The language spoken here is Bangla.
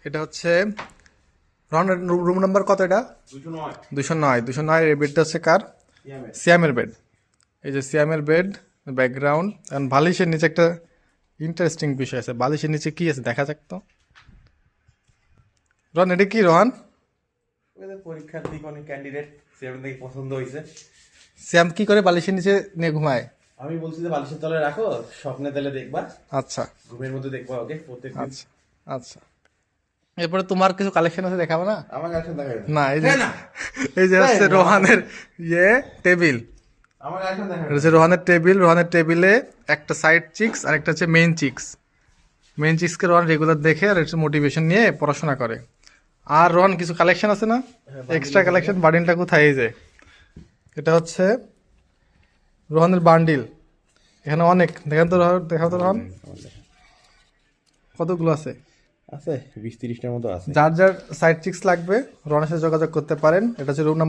এটা হচ্ছে রুম নাম্বার কত এটা? 209 এই বেডটা হচ্ছে কার? সিয়ামের বেড। এই যে সিয়ামের বেড, ব্যাকগ্রাউন্ড। কারণ বালিশের নিচে একটা ইন্টারেস্টিং বিষয় আছে। বালিশের নিচে কি আছে দেখা যাক তো। রন, এটা কি রোহান? পরীক্ষার্থী কোন ক্যান্ডিডেট সেভেন থেকে পছন্দ হয়েছে। শ্যাম কি করে বালিশের নিচে নিয়ে ঘুমায়? আমি বলছি যে বালিশের তলায় রাখো, স্বপ্নে তাহলে দেখবা, আচ্ছা ঘুমের মধ্যে দেখবা ওকে প্রত্যেকদিন। আচ্ছা আচ্ছা। এরপরে তোমার কিছু কালেকশন আছে, দেখাবো না? আমার কাছে দেখা যাবে না, এই যে না, এই যে হচ্ছে রোহানের টেবিল। আমার কাছে দেখা এটা হচ্ছে রোহানের টেবিল। রোহানের টেবিলে একটা সাইড চিক্স আর একটা হচ্ছে মেইন চিক্স। মেইন চিক্সকে রোহান রেগুলার দেখে আর একটু মোটিভেশন নিয়ে পড়াশোনা করে। আর রোহান কিছু কালেকশন আছে না, এক্সট্রা কালেকশন? বান্ডিলটা কোথায়? এই যে এটা হচ্ছে রোহানের বান্ডিল। এখানে অনেক, দেখেন তো রোহান, দেখাও তো রোহান কতগুলো আছে। আছে 20-30টার মতো আছে। যার যার সাইড চিক্স লাগবে রোহানের সাথে যোগাযোগ করতে পারেন। এটা হচ্ছে রুম নাম্বার